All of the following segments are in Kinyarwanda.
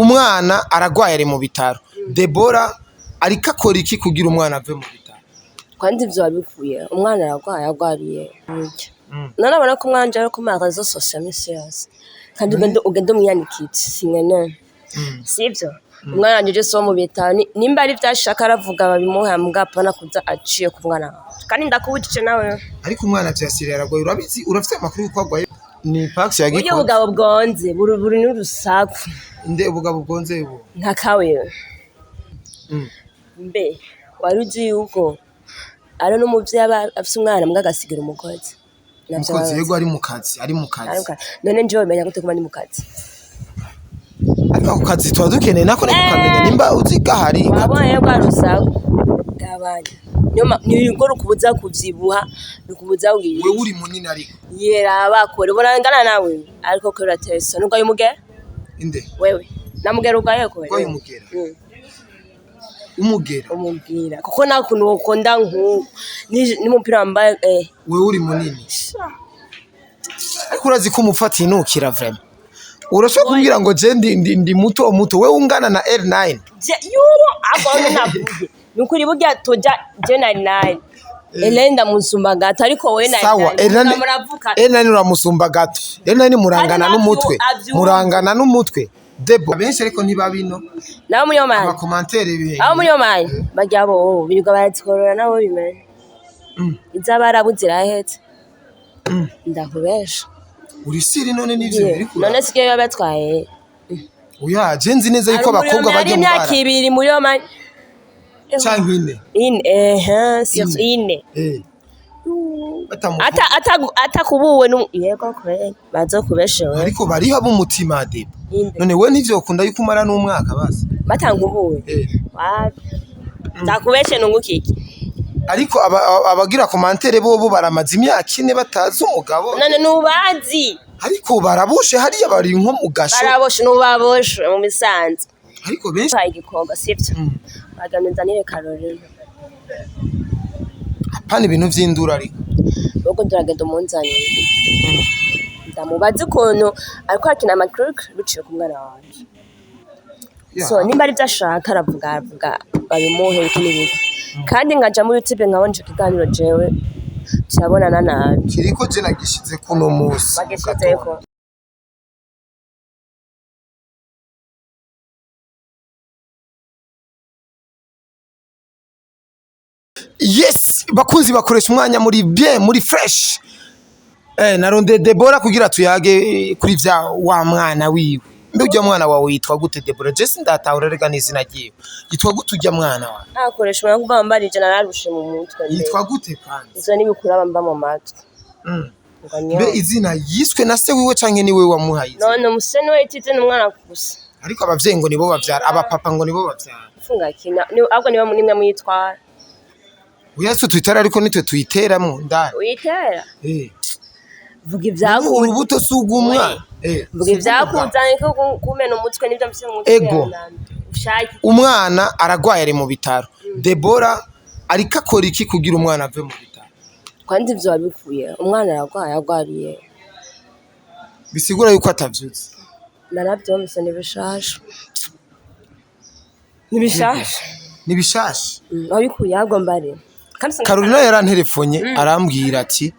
umwana aragwaye ari mu bitaro Debora ariko akora iki kugira umwana ave mu bitaro kandi ivyo wabikuye umwana aragwaye agwariye burya narabona ko umwanje ari kumara zo social message kandi ugende umyanikitse singene sivyo umwana wanje so mu bitaro nimba ari vyashaka aravuga babimuha mugapana kuza aciye ku mwana kandi ndakubutije nawe ariko umwana vyasire aragwaye urabizi urafite amakuru yuko agwaye ni Pax yagiko uyo bugabo bwonze buri n'urusaku inde ubugabo bwonze ubu nka kawe mbe waruzi yuko ari n'umuvyi afise umwana mbwa agasigira umukozi umukozi yego ari mu kazi none nje wemenya gute kuma ni mu kazi ariko ako kazi tuba dukeneye nako nikamenya nimba uziga hari wabonye bwa rusaku gabanya ni ngoro kubuza kuvyibuha nukubuza wiye wewe uri munini ariko yera bakore borangana nawe ariko ko ratesa nuko yumugera inde wewe namugera ugaye ko wewe umugera kuko nakuntu ukonda nku ni mupira wambaye wewe uri munini ariko urazi ko umufata inukira vraiment urashobora kumbwira ngo je ndi muto wewe ungana na R9 yuwo agone navuye nukuri burya toja J9 Elenda musumba gato ariko we na sawa R9 uramusumba gato R9 murangana n'umutwe Debo benshi ariko ntibabino nawe munyomanye ama commentaire bihe aho munyomanye bajyabo biruga baratsikorora nabo bimenye izabara buzira hetse ndakubesha uri siri none nivyo biri kura none sikiye yabatwaye uya je nzi neza yuko abakobwa bajye mu bara imyaka 2 munyomanye canke ine atakubuwe yego kweli bazokubeshewe ariko bari haba umutima Debo none we nivyo ukunda yuko umara n'umwaka basi batangubuwe ndakubeshe nungukiki ariko abagira commentaire bo baramaze imyaka 4 batazi umugabo none nubazi ariko baraboshe hariya bari nko mu gasho baraboshe nubaboshe mu misanze ariko benshi igikomba sivyo baganizanire Caroline apana ibintu vy'induru ariko ubwo nduragenda umunzani ndamubaza ukuntu ariko akina amakruk biciye ku mwana wanje so nimba ari vyashaka aravuga babimuhe ikindi kandi ngaja muri YouTube nkabonje kiganiro jewe cyabonana nabi kiriko je nagishize kuno musi bagishizeko yes bakunzi bakoresha umwanya muri bien muri fresh naronde Debora kugira tuyage kuri vya wa mwana wiwe mbe ujya mwana wawe yitwa gute Debora Jesse ndatahura rega n'izina giye yitwa gute ujya mwana wawe akoresha umwana kuva mbarije nararushe mu mutwe yitwa gute kandi izo nibikura bamba mu matwi mbe izina yiswe na se wiwe canke ni wewe wamuhaye none umuseni we yitite n'umwana gusa ariko abavyeyi ngo nibo bavyara abapapa ngo nibo bavyara funga kina ahubwo niba nimwe muyitwara uyasu twitara ariko nitwe tuyiteramo ndani uyitera vuga ivyaku urubuto sugumwa vuga ivyakuzanye ko kumena umutwe nivyo mfise mu mutwe ego umwana aragwaye ari mu bitaro Debora ariko akora iki kugira umwana ave mu bitaro kandi ivyo wabikuye umwana aragwaye agwariye bisigura yuko atavyutse naravyo muse nibishasha nibishasha wabikuye agomba ari Caroline yaranterefonye arambwira ati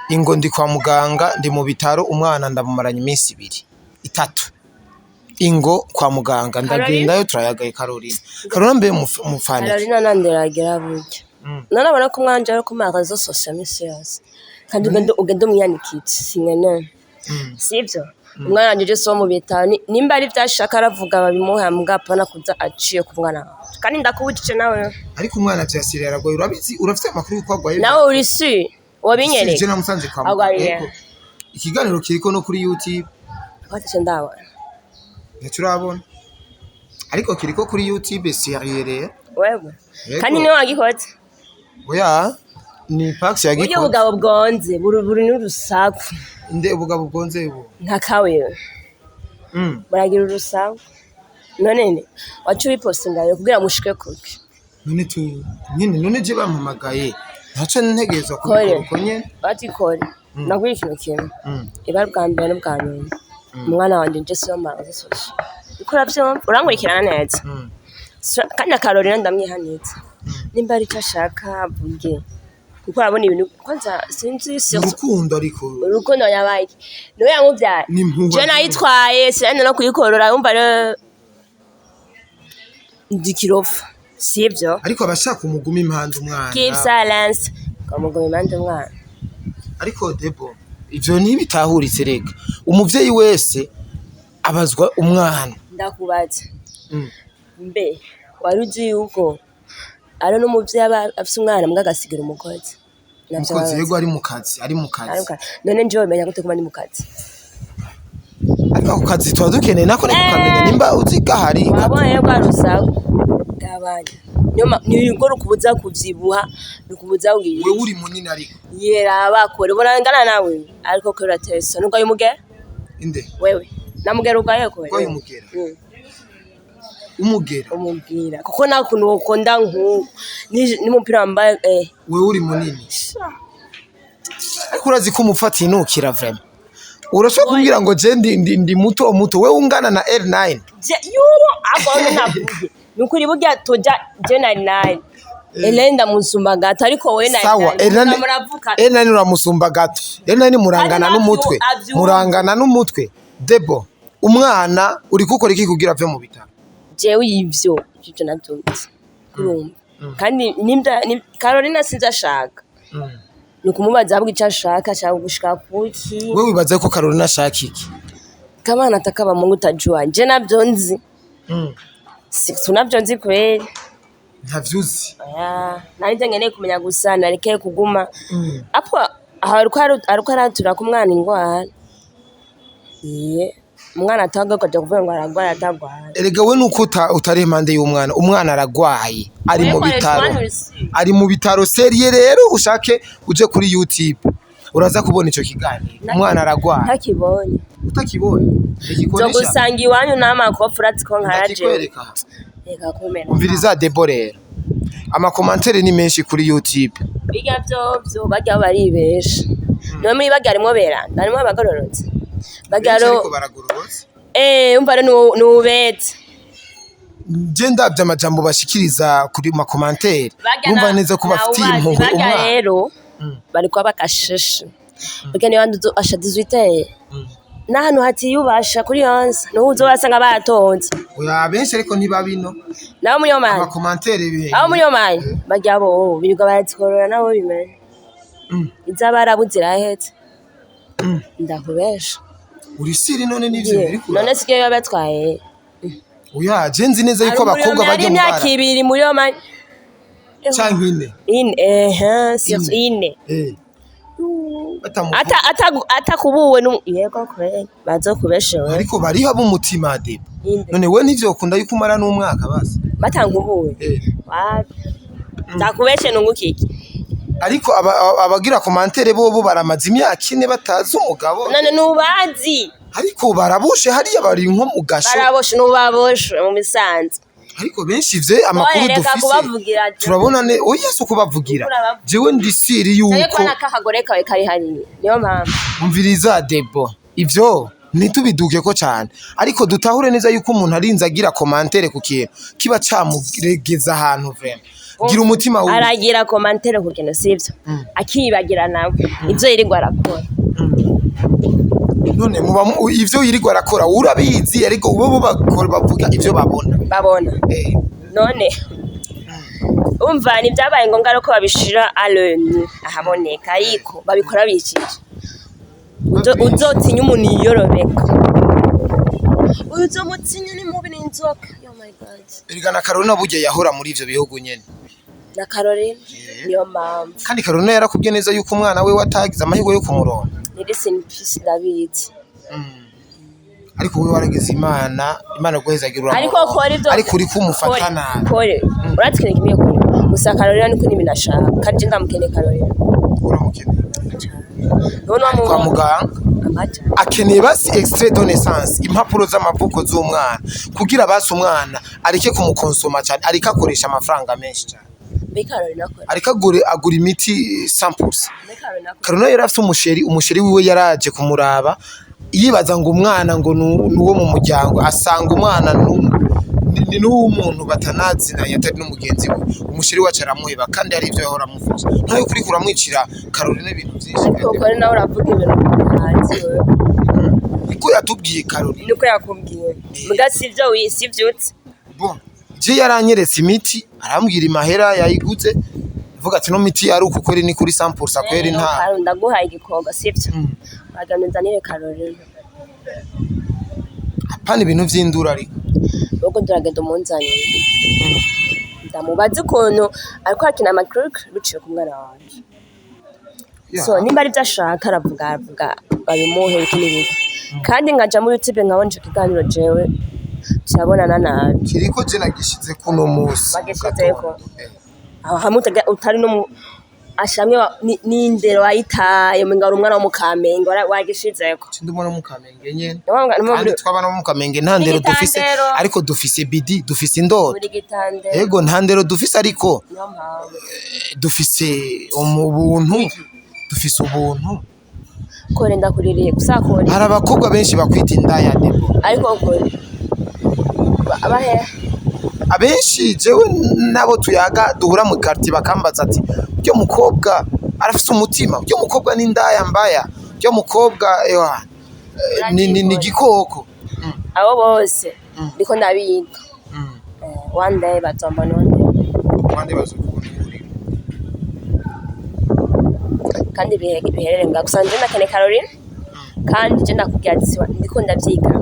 ingo ndi kwa muganga ndi mu bitaro umwana ndamumaranye iminsi 2-3 ingo kwa muganga ndagendayo turayagaye Caroline mbe mufane Caroline nanderagira burya narabona ko umwanje ari kumara zo social message kandi ugende umyanikitse singene sivyo umwana wanje so mu bitaro nimba ari vyashaka aravuga babimuha mugapana kuza aciye ku mwana kandi ndakubutije nawe ariko umwana vyasire aragwaye urabizi urafite amakuru yuko agwaye nawe uri si wabinyereka je namusanze kwa muganga ikiganiro kiriko no kuri YouTube watishe ndabona turabona ariko kiriko kuri YouTube sérieux wewe kandi niwe wagikoze oya ni Pax yagikoze uyo bugabo bwonze buri n'urusaku inde ubugabo bwonze ubu nka kawe baragira urusaku none wacu wipostinga yo kugira mushike kuki none none je bampamagaye ntaco ntegerezwa kubikora nyene bati kore nagwira ikintu kimwe iba bwa mbere n'ubwa nyuma umwana wanje nje siyo mara zisoshe ukora byo urankurikirana neza kandi na Carolina ndamwihanitse nimba ari cyo ashaka vuge kuko abona ibintu kwanza sinzi urukundo ariko urukundo yabaye no yamubyara je nayitwaye sene no kuyikorora yumva rero ndikirofa sivyo ariko abashaka umuguma impande umwana keep silence kamuguma impande umwana ariko Debo ivyo ntibitahuritse rega umuvyeyi wese abazwa umwana ndakubaza mbe waruzi yuko ari n'umuvyeyi afise umwana mbwa agasigira umukozi umukozi yego ari mu kazi none nje wamenya gute kuma ni mu kazi ariko ako kazi tuba dukeneye nako ni kukamenya nimba uziga hari wabonye ko arusaku gabanya ni ngoro kubuza kuvyibuha nukubuza wewe uri munini ariko yera bakore burangana nawe ariko ko rateso nuko yumugera inde wewe namugera ugaye ko wewe umugera umubwira kuko nakuntu ukunda nku ni mupira wambaye wewe uri munini ariko urazi ko umufati inukira vraiment urashobora kumbwira ngo je ndi muto wewe ungana na L9 yuwo agone navuye nukuri burya toja je na Elenda musumba gato ariko we na sawa L9 uramusumba gato L9 murangana n'umutwe Debo umwana uri gukora iki kugira ave mu bitaro jewe ivyo navyumvise kurumva kandi nimba Carolina sinzi ashaka nukumubaza abwo icyo ashaka cyangwa gushika kuki wewe wibaza ko Carolina ashaka iki kamana atakaba mu utajua je nabyo nzi tunavyo nzi kweli ntavyuzi narije ngeneye kumenya gusa nareke kuguma apo ariko aratura ku mwana ingwara umwana ataga ko kuvuga ngo aragwara atagwara erega we nuko utari impande y'umwana aragwaye ari mu bitaro serie rero ushake uje kuri YouTube uraza kubona ico kiganiro umwana aragwara utakibonye zo gusanga iwanyu n'amakofurati ko nkaraje reka kumena umviriza Debo rero amakomantere ni menshi kuri YouTube biga byo bajya baribesha no muri bagarimo beranda harimo abagororotse bagaro umva n'ubetse je ndavye amajambo bashikiriza kuri makomantere umva neza ko bafitiye impuhwe umwana rero bari kwa bakasheshe bagene bandu asha 18 n'ahantu hatiyubasha kuri yonse n'uzo basanga batonze oya benshi ariko ntibabino naho muri oman amakomantere bihe aho muri oman bajya bo birirwa baratsikorora nabo bimenye izabarabudzira hetse ndakubesha uri siri none nivyo biri kura none sike yabatwaye oya je nzi neza yuko abakobwa bajya mu bara ari 2 muri oman canke ine atakubuwe yego kweli bazokubeshewe ariko bariho abumutima Debo none we nivyo ukunda yuko umara n'umwaka basi batangubuwe zakubeshe nungukiki ariko abagira komantere bo baramaze imyaka 4 batazi umugabo none nubazi ariko baraboshe hariya bari nko mu gasho baraboshe nubaboshe mu misanze ariko benshi ivye amakuru dufise turabona ne oya so kubavugira jewe ndisiri yuko ariko nakakagore kawe kari hari niyo mpamvu umviriza Debo ivyo ntitubiduke ko cyane ariko dutahure neza yuko umuntu arinze agira komantere ku kintu kiba camuregeza ahantu vraiment gira umutima we aragira komantere ku kintu sivyo akibagira nawe ivyo yirirwa arakora none ivyo yirirwa arakora urabizi ariko ubo bakora bavuga ivyo babona none umva ni byabaye ngombwa ko babishira alone ahaboneka ariko babikora bikije uzotinya umuntu yiyorobeka uzomutsinya ni mubi n'inzoka oh my god erigana Carolina burya yahora muri ivyo bihugu nyene na Carolina niyo mama kandi Carolina yarakubye neza yuko umwana we watagize amahirwe yo kumuronka listen peace David ariko we warageze imana guhezagira ariko kora ivyo ariko uri kumufatana kore uratwine kimwe kuri gusa Carolina niko nibinashaka kandi ndamukene Carolina uramukene none kwa muganga akeneye basi extrait de naissance impapuro z'amavuko z'umwana kugira basi umwana areke kumukonsoma cyane ariko akoresha amafaranga menshi cyane ariko agura imiti 100%. Carolina yari afite umusheri wiwe yaraje kumuraba yibaza ngo umwana ngo nuwo mu muryango asanga umwana ni n'umuntu batanazinanye atari n'umugenzi we umushiri wacu aramuheba kandi hari ivyo yahora amuvuza ntayo kuri kuramwicira Caroline ibintu byinshi ariko nawe uravuga ibintu hanze niko yatubwiye Caroline niko yakubwiye muga sivyo wisivyutse bon je yaranyeretse imiti arambwira imahera yayiguze vuga ati no miti yari uko kweri ni kuri 100% kweri nta ndaguhaye igikoga sivyo baganuzanire Caroline apana ibintu vy'induru ariko ubwo nduragenda umunzani ndamubaza ukuntu ariko hakina amakruk biciye ku mwana wanje so nimba ari byashaka aravuga babimuhe ikindi kandi ngaja muri YouTube nkabonje kiganiro jewe cyabonana nabi kiriko je nagishize kuno musi bagishizeko aho hamutega utari no ashamwe n'indero wayitaye mu ngaro umwana wo mukamenge wagishizeko ndumwana wo mukamenge nyene kandi twabana wo mukamenge nta ndero dufise ariko dufise bidi dufise indoto yego nta ndero dufise ariko dufise ubuntu dufise ubuntu kore ndakuririye gusakora hari abakobwa benshi bakwita indaya debo ariko kore abahe abenshi jewe nabo tuyaga duhura mu quartier bakambaza ati byo mukobwa arafise umutima byo mukobwa ni ndaya mbaya byo mukobwa ni gikoko abo bose ndiko ndabiga one day bazombona one day bazokubona kandi biherere ngagusanje na kene Caroline kandi je ndakubwira ati ndiko ndavyiga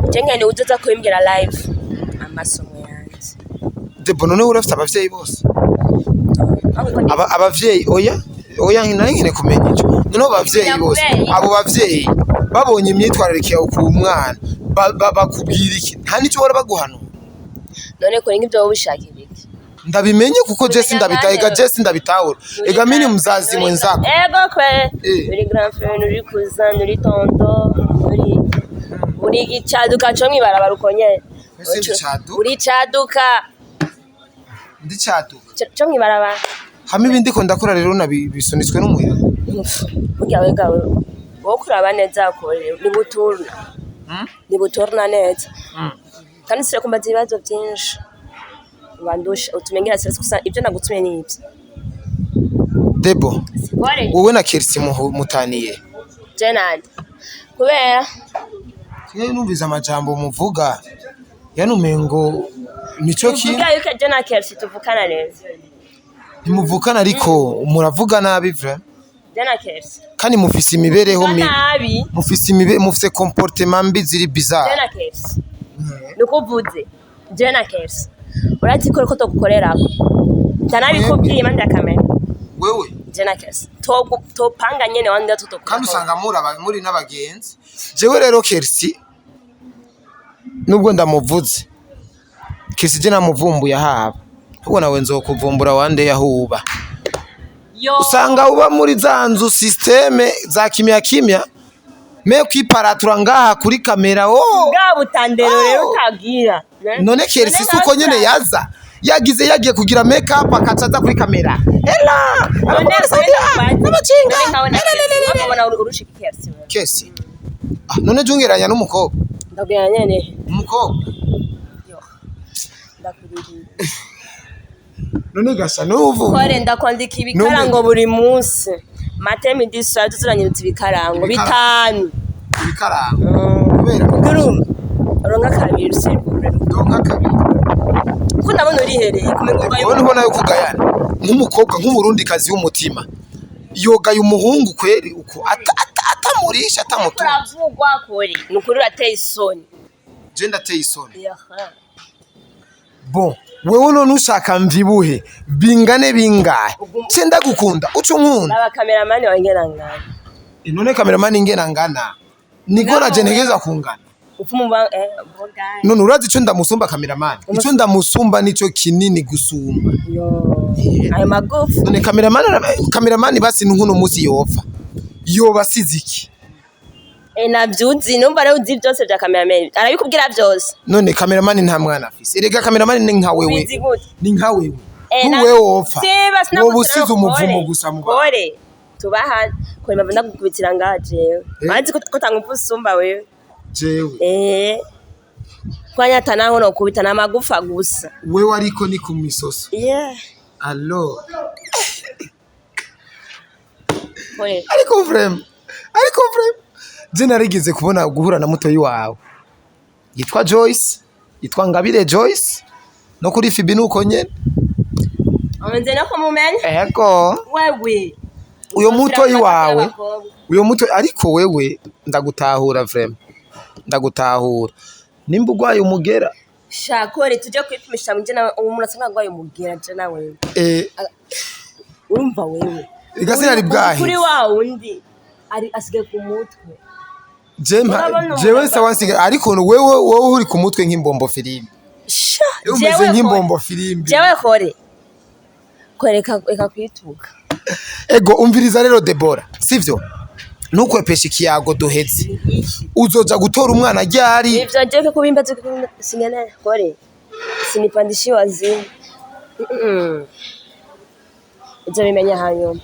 Jengene uzoza kwimbira live amasomo yanjye. Debo none urafite abavyeyi bose. Abavyeyi oya nkine kumenya ico. None abavyeyi bose abo bavyeyi babonye imyitwararike yawe ku mwana bakubwira iki nta nico bora baguhana. None ko ngivyo wobishakira iki? Ndabimenye kuko Jesse ndabitahiga Jesse ndabitahura. Ega mini muzazi mwenzako. Ego kwe. Uri grand frère uri cousin uri tonto uri gicaduka cyo mwibarabara ukonye uri caduka ndi caduka cyo mwibarabara hamwe ibindi ko ndakora rero nabisunitswe n'umuyaga burya wegawe wo kuraba neza ko ni buturna neza kandi sire kumbaza ibibazo byinshi bandusha utumengira sire gusa ibyo nagutumye n'ibyo Debo wowe na Kersi mutaniye Jenad kubera numviza amajambo muvuga yanumengo nico ki uvuga yuko je na Kersi tuvukana neza ntimuvukana ariko muravuga nabi vra je na Kersi kandi mufise imibereho mibi mufise comportement mbi ziri bizarre je na Kersi nukuvuze je na Kersi urati ko togukorerako ntanabikubwiye mande akamera wewe je na Kersi topanga nyene wandi tutokora kandi usanga muri n'abagenzi jewe rero Kersi nubwo ndamuvuze Kersi je namuvumbuye haba ubwo nawe nzokuvumbura wande yahuba usanga uba muri zanzu systeme za kimya me kwiparatura ngaha kuri kamera bwa butandero rero utagira none Kersi suko nyene yagiye kugira make up akacaza kuri kamera ela Bari Saudia n'abacinga none urushika Kersi none jungeranya n'umukobwa ndabwira nyene umukobwa ndakuririye none gasa nuvu kore ndakwandika ibikarango buri munsi matemi disa tuzuranyirutse ibikarango bitanu kubera nguru ronga kabiri rusirikure ronga kabiri ko ndabona urihereye kumengo ubona ubona yo kugayana nk'umukobwa nk'umurundikazi w'umutima yogaye umuhungu kweri uko atamurisha atamutura uravugwa kore nukuri urateye isoni je ndateye isoni bon wewe none ushaka mvibuhe bingane bingahe ce ndagukunda uca unkunda aba cameraman wangena ngana none cameraman ingena ngana niko naje ntegeza kungana ufumuba none urazi ico ndamusumba cameraman ico ndamusumba nico kinini gusumba ayo magufu none cameraman basi nkuno musi yoba siziki navyuzi numva rero uzi byose bya cameraman arabikubwira byose none cameraman nta mwana afise erega cameraman ni nka wewe ni nka wewe wewe wopfa wowe usize umuvumo gusa mugore tubaha kuri mavunda gukubitira ngaje manzi ko tangufu usumba wewe jewe kwanya tanaho no kubitana amagufa gusa wewe ariko ni ku misoso allo ariko vrem je narigize kubona guhura na mutoyi wawe yitwa Joyce yitwa Ngabire Joyce no kuri Fibi nuko nyene Omenze nako mumenya ego wewe uyo mutoyi wawe uyo muto ariko wewe ndagutahura vrem ndagutahura nimba ugwaye umugera shakore tuje kwipimisha muje na umuntu asanga gwaye umugera je nawe urumva wewe igase ari bwahe kuri wa undi ari asige ku mutwe jewe sawansiga ariko wewe uri ku mutwe nk'imbombo filimbi umeze nk'imbombo filimbi jewe kore kwereka kwituka ego umviriza rero Debora sivyo nukwepesha ikiyago duheze uzoja gutora umwana ryari ivyo je ko bimbaze singene kore sinipandishi wazi ivyo bimenya hanyuma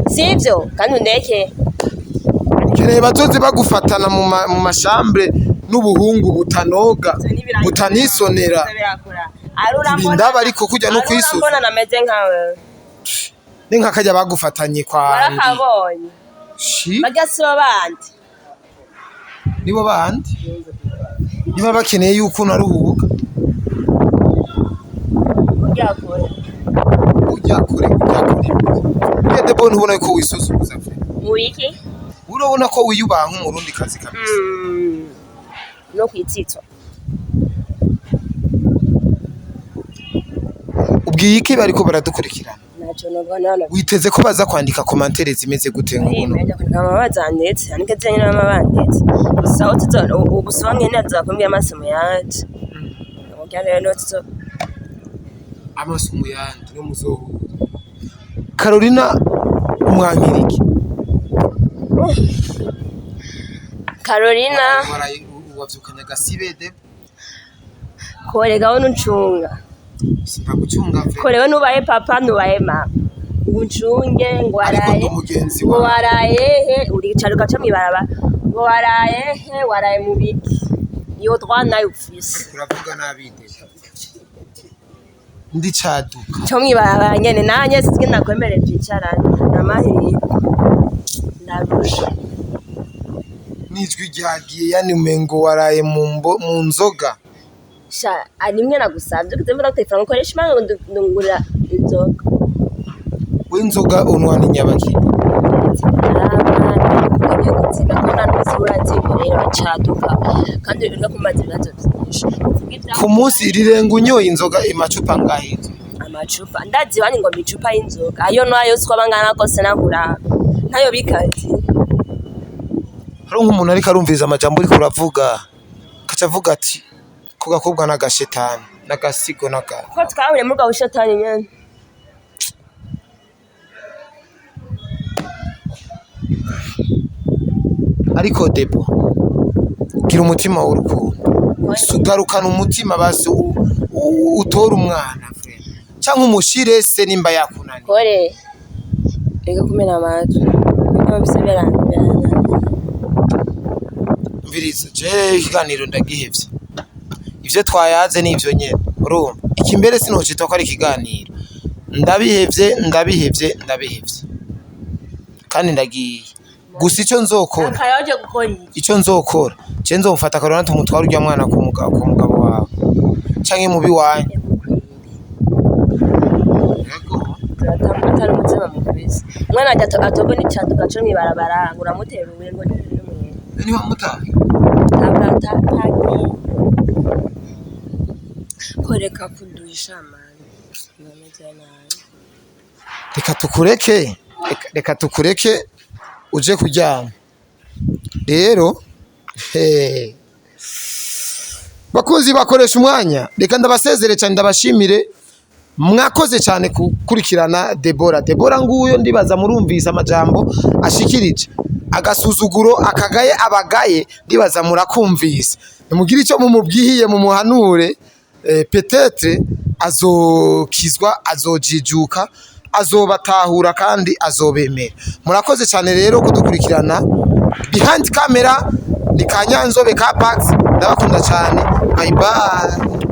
sivyo kandi ndeke keneye bazoze bagufatana mu mashambre n'ubuhungu butanoga butanisonera ndaba ariko kujya no kwisuza mbona nameze nkawe ni nkakajya bagufatanye kwa barakabonye bagasiba bandi nibo bandi niba bakeneye yuko unaruhuka ujya kure Debora ubona ko wisuzuguza wiki urabona ko wiyubaha nk'umurundi kazi kabisa no kwitsitswa ubwiye iki bariko baradukurikirana naco nobona witeze ko baza kwandika commentaire zimeze gute nk'uno abazandetse anike zenye n'amabandetse gusa utizona ubusonge neza kumbya amasomo yanje ngiyane no tso amasomo yanje no muzoho Carolina umwankiriki Carolina wavyukanya gasibede korega wowe nuncunga simpagucunga vre korewe nubaye papa nubaye mama uncunge ngo waraye he uricara ugaca mwibaraba ngo waraye he waraye mu biki iyo twana ufise uravuga nabide ndi caduka cyo mwibaraba nyene nanye sizwe nakwemereje icarana namahiri ndarusha nijwi ryagiye yani umengo waraye mu nzoga sha animwe nagusabye kutemba gutefera ngukoresha imanga ndungurira inzoga w'inzoga unwani nyabaki ku munsi rirenga unyoye inzoga amacupa ngahe amacupa ndazi bani ngo micupa y'inzoga ayo nayo siko bangana kose nahura ntayo bikazi hari nk'umuntu ariko arumviriza amajambo uri kuravuga kaca avuga ati ko gakobwa n'agashetani n'agasigo n'aka ko twabure muri gwa shetani nyene ariko Debo gira umutima w'urukundo sugarukana umutima basi utora umwana cyangwa umushire se nimba yakunani kore reka kumena amatu nabisebera mviriza je ikiganiro ndagihevye ivyo twayaze n'ivyo nyene urumva iki mbere sinocita ko ari ikiganiro ndabihevye kandi ndagiye gusa icyo nzokora je nzomfata Carolina tumutwara urya mwana ku mugabo wawe canke mubi wanye atari umutima mukubise umwana ajya atogo n'icaduka cyo mwibarabara ngo uramutera ubuye ngo ni wamutaye koreka kunduhisha amani reka tukureke uje kuryama rero bakunzi bakoresha umwanya reka ndabasezere cyane ndabashimire mwakoze cyane kukurikirana Debora nguyo ndibaza murumvisa amajambo ashikirije agasuzuguro akagaye abagaye ndibaza murakumvisa nimugire icyo mumubwihiye mu muhanure peut-être azokizwa azojijuka azobatahura kandi azobemera. Murakoze cyane rero kudukurikirana. Behind camera ni Kanyanzobe ka Pax, ndabakunda cyane. Bye bye.